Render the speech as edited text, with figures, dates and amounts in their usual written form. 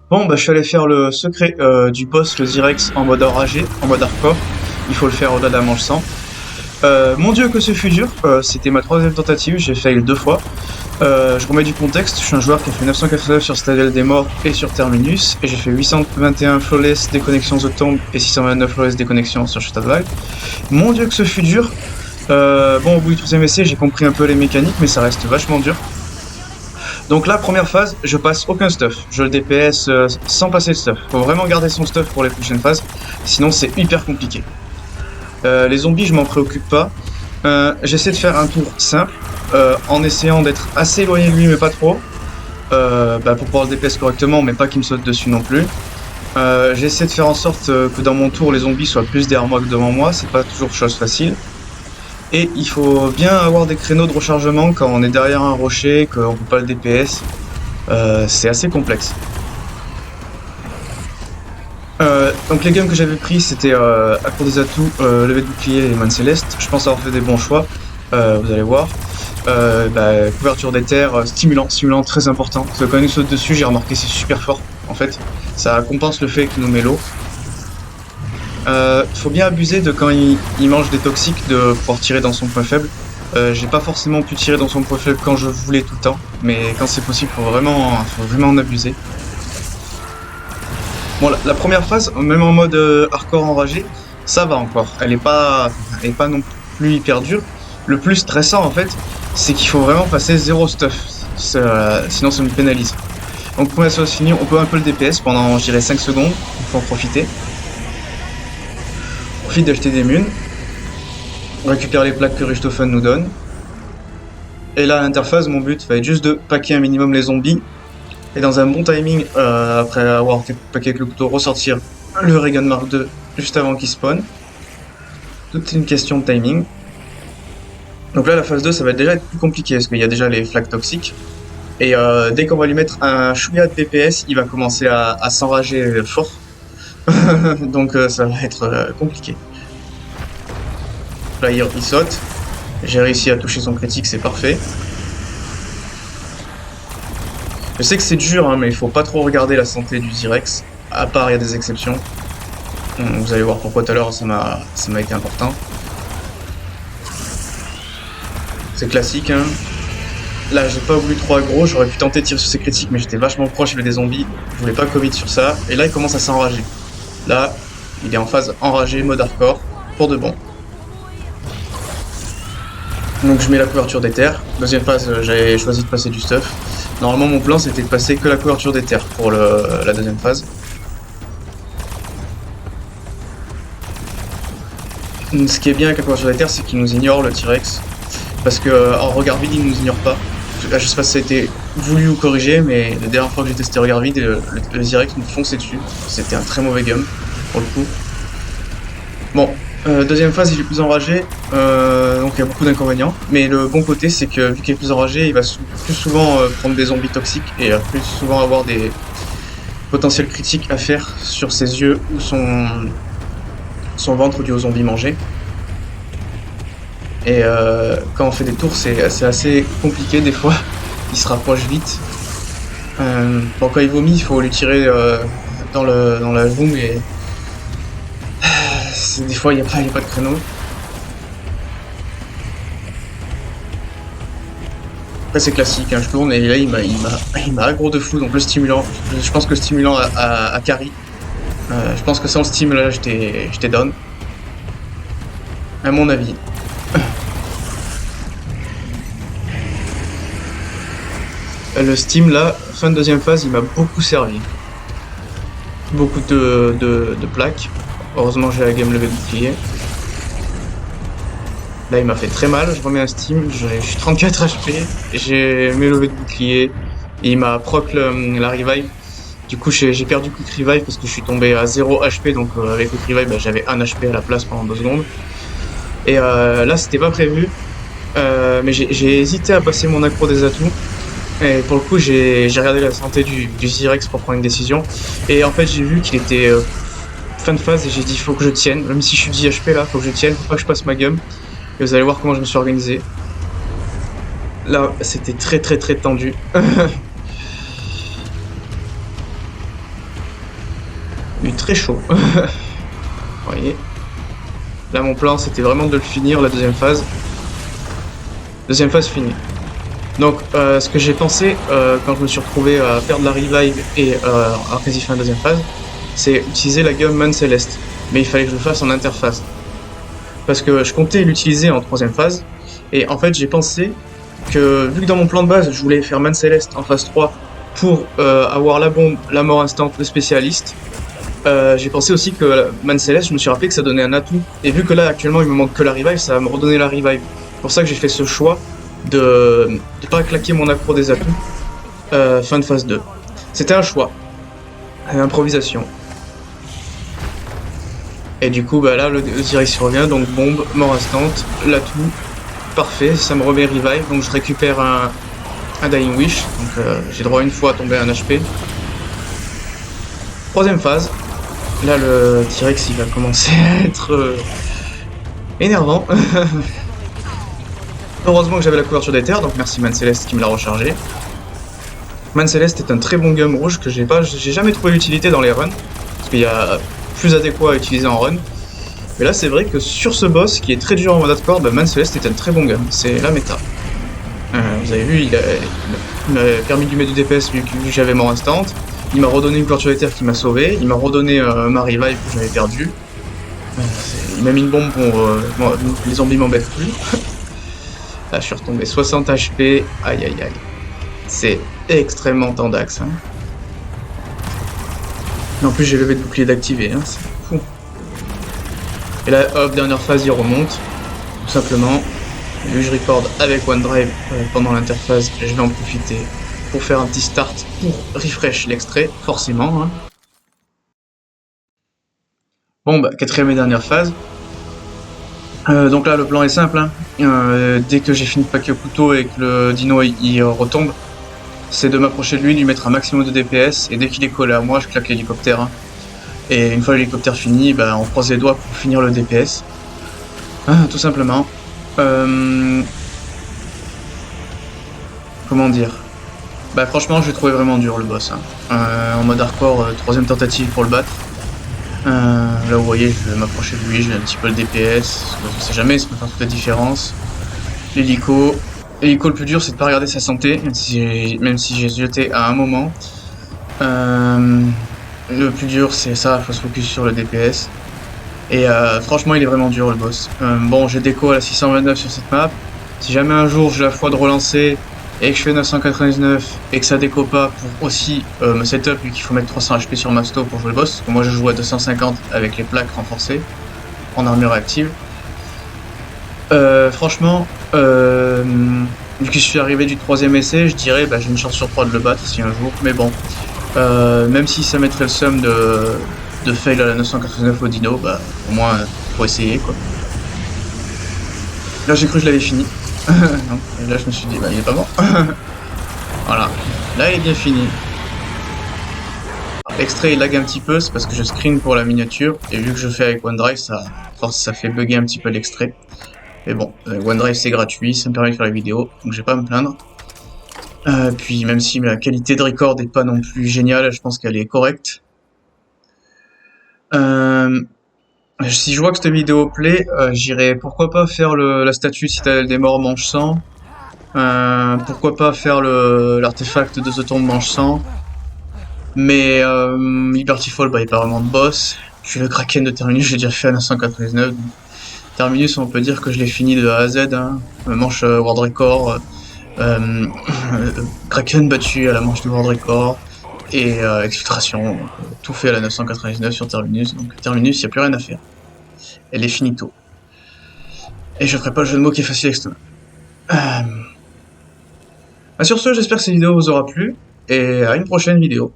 Bon, bah, je suis allé faire le secret du boss, le Zyrex, en mode enragé, en mode hardcore. Il faut le faire au-delà d'un manche 100. Mon dieu que ce fut dur, c'était ma troisième tentative, j'ai fail deux fois. Je remets du contexte, je suis un joueur qui a fait 989 sur Citadel des Morts et sur Terminus, et j'ai fait 821 flawless déconnexions The Tomb et 629 flawless déconnexions sur Shadowval. Mon dieu que ce fut dur. Bon, au bout du troisième essai, j'ai compris un peu les mécaniques, mais ça reste vachement dur. Donc là, première phase, je passe aucun stuff. Je le DPS sans passer de stuff. Faut vraiment garder son stuff pour les prochaines phases, sinon c'est hyper compliqué. Les zombies, je m'en préoccupe pas. J'essaie de faire un tour simple, en essayant d'être assez éloigné de lui, mais pas trop. Pour pouvoir le DPS correctement, mais pas qu'il me saute dessus non plus. J'essaie de faire en sorte que dans mon tour, les zombies soient plus derrière moi que devant moi. C'est pas toujours chose facile. Et il faut bien avoir des créneaux de rechargement quand on est derrière un rocher, qu'on peut pas le DPS. C'est assez complexe. Donc les games que j'avais pris, c'était à court des atouts, lever de bouclier et man céleste. Je pense avoir fait des bons choix, vous allez voir. Couverture des terres, stimulant très important. Parce que quand il nous saute dessus, j'ai remarqué c'est super fort en fait. Ça compense le fait qu'il nous met l'eau. Faut bien abuser de quand il mange des toxiques de pouvoir tirer dans son point faible. J'ai pas forcément pu tirer dans son point faible quand je voulais tout le temps, mais quand c'est possible, faut vraiment en abuser. Bon, la première phase, même en mode hardcore enragé, ça va encore. Elle est pas non plus hyper dure. Le plus stressant en fait, c'est qu'il faut vraiment passer zéro stuff, sinon ça me pénalise. Donc pour la phase finie, on peut un peu le DPS pendant, je dirais, 5 secondes, il faut en profiter. Profite d'acheter des munes, on récupère les plaques que Richthofen nous donne. Et là à l'interface, mon but va être juste de packer un minimum les zombies. Et dans un bon timing, après avoir packé avec le couteau, ressortir le Regan Mark II juste avant qu'il spawn. Tout est une question de timing. Donc là, la phase 2, ça va déjà être plus compliqué, parce qu'il y a déjà les flaques toxiques. Et dès qu'on va lui mettre un chouïa de DPS, il va commencer à s'enrager fort. Donc ça va être compliqué. Là, il saute. J'ai réussi à toucher son critique, c'est parfait. Je sais que c'est dur, hein, mais il faut pas trop regarder la santé du Zyrex. À part, il y a des exceptions. Vous allez voir pourquoi tout à l'heure, ça m'a été important. C'est classique, hein. Là, j'ai pas voulu trop aggro, j'aurais pu tenter de tirer sur ses critiques, mais j'étais vachement proche avec des zombies. Je voulais pas commit sur ça. Et là, il commence à s'enrager. Là, il est en phase enragé, mode hardcore, pour de bon. Donc je mets la couverture des terres. Deuxième phase, j'avais choisi de passer du stuff. Normalement mon plan c'était de passer que la couverture des terres pour la deuxième phase. Ce qui est bien avec la couverture des terres, c'est qu'il nous ignore le T-Rex. Parce que en regard vide, il nous ignore pas. Je sais pas si ça a été voulu ou corrigé, mais la dernière fois que j'ai testé regard vide, le T-Rex nous fonçait dessus. C'était un très mauvais game, pour le coup. Bon, deuxième phase, il est plus enragé, donc il y a beaucoup d'inconvénients. Mais le bon côté, c'est que vu qu'il est plus enragé, il va plus souvent prendre des zombies toxiques et plus souvent avoir des potentiels critiques à faire sur ses yeux ou son ventre dû aux zombies mangés. Et quand on fait des tours, c'est assez compliqué des fois. Il se rapproche vite. Bon, quand il vomit, il faut lui tirer dans la joue, mais des fois il n'y a pas de créneau. Après c'est classique, hein, je tourne et là il m'a aggro de fou, donc le stimulant, je pense que le stimulant a carry. Je pense que sans le stim là j'étais down. À mon avis. Le steam là, fin de deuxième phase, il m'a beaucoup servi. Beaucoup de plaques. Heureusement j'ai la game levé de bouclier. Là il m'a fait très mal, je remets un steam, je suis 34 HP, j'ai mes levées de bouclier, et il m'a proc la revive. Du coup j'ai perdu quick revive parce que je suis tombé à 0 HP, donc avec quick revive j'avais 1 HP à la place pendant 2 secondes. Et là c'était pas prévu, mais j'ai hésité à passer mon accro des atouts. Et pour le coup j'ai regardé la santé du Zyrex pour prendre une décision. Et en fait j'ai vu qu'il était fin de phase et j'ai dit faut que je tienne, même si je suis 10 HP là, faut que je tienne, faut pas que je passe ma game. Et vous allez voir comment je me suis organisé. Là, c'était très tendu. eu très chaud. Vous voyez. Là, mon plan, c'était vraiment de le finir, la deuxième phase. Deuxième phase finie. Donc, ce que j'ai pensé quand je me suis retrouvé à perdre la revive et à quasi fin la deuxième phase, c'est utiliser la gomme Man Céleste. Mais il fallait que je le fasse en interphase. Parce que je comptais l'utiliser en troisième phase, et en fait j'ai pensé que, vu que dans mon plan de base je voulais faire Man Céleste en phase 3 pour avoir la bombe, la mort instant, le spécialiste, j'ai pensé aussi que Man Céleste, je me suis rappelé que ça donnait un atout, et vu que là actuellement il me manque que la revive, ça va me redonner la revive. C'est pour ça que j'ai fait ce choix de pas claquer mon accro des atouts fin de phase 2. C'était un choix, une improvisation. Et du coup, bah là, le T-Rex revient, donc bombe, mort instant, l'atout, parfait, ça me remet revive, donc je récupère un Dying Wish, donc j'ai droit une fois à tomber à un HP. Troisième phase, là le T-Rex il va commencer à être énervant. Heureusement que j'avais la couverture des terres, donc merci Man Céleste qui me l'a rechargé. Man Céleste est un très bon gun rouge que j'ai jamais trouvé l'utilité dans les runs, parce qu'il y a plus adéquat à utiliser en run. Mais là c'est vrai que sur ce boss qui est très dur en mode hardcore, bah, Man Céleste est un très bon gun, c'est la méta. Vous avez vu, il m'a permis de lui mettre du DPS vu que j'avais mort instant, il m'a redonné une couverture des terres qui m'a sauvé, il m'a redonné ma revive que j'avais perdue, il m'a mis une bombe pour les zombies m'embêtent plus. Là je suis retombé 60 HP, aïe aïe aïe, c'est extrêmement tendax. Hein. En plus j'ai levé de bouclier d'activer, hein, c'est fou. Et là hop, dernière phase il remonte, tout simplement. Vu que je record avec OneDrive pendant l'interface, je vais en profiter pour faire un petit start pour refresh l'extrait, forcément. Hein. Bon bah, quatrième et dernière phase. Donc là le plan est simple, hein. Dès que j'ai fini de packer le couteau et que le dino il retombe, c'est de m'approcher de lui, de lui mettre un maximum de DPS, et dès qu'il est collé à moi, je claque l'hélicoptère. Hein. Et une fois l'hélicoptère fini, bah, on croise les doigts pour finir le DPS. Tout simplement. Comment dire? Bah franchement, je l'ai trouvé vraiment dur le boss. Hein. En mode hardcore, troisième tentative pour le battre. Là vous voyez, je vais m'approcher de lui, je vais un petit peu le DPS, on sait jamais, ça peut faire toute la différence. L'hélico. L'hélico le plus dur c'est de pas regarder sa santé, même si j'ai jeté à un moment. Le plus dur c'est ça, faut se focus sur le DPS. Et franchement il est vraiment dur le boss. Bon j'ai déco à la 629 sur cette map. Si jamais un jour j'ai la foi de relancer et que je fais 999 et que ça déco pas pour aussi me setup vu qu'il faut mettre 300 HP sur Masto pour jouer le boss. Moi je joue à 250 avec les plaques renforcées en armure active. Franchement, vu que je suis arrivé du troisième essai, je dirais bah, j'ai une chance sur 3 de le battre si un jour. Mais bon, même si ça mettrait le seum de fail à la 999 au dino, bah au moins faut essayer quoi. Là j'ai cru que je l'avais fini. Non. Et là je me suis dit bah il est pas mort. Voilà, là il est bien fini. L'extrait il lag un petit peu, c'est parce que je screen pour la miniature, et vu que je fais avec OneDrive, ça fait bugger un petit peu l'extrait. Mais bon, OneDrive c'est gratuit, ça me permet de faire les vidéos, donc je vais pas me plaindre. Puis même si la qualité de record est pas non plus géniale, je pense qu'elle est correcte. Si je vois que cette vidéo plaît, j'irai pourquoi pas faire la statue Citadelle des Morts manche 100. Pourquoi pas faire l'artefact de The Tomb manche 100. Mais Liberty Fall, bah, il n'y a pas vraiment de boss. Puis le Kraken de Terminus, j'ai déjà fait à 999. Terminus, on peut dire que je l'ai fini de A à Z. Hein. Manche World Record. Kraken battu à la manche de World Record. Et Exfiltration. Tout fait à la 999 sur Terminus. Donc Terminus, il n'y a plus rien à faire. Elle est finito. Et je ferai pas le jeu de mots qui est facile avec Sur ce, j'espère que cette vidéo vous aura plu. Et à une prochaine vidéo.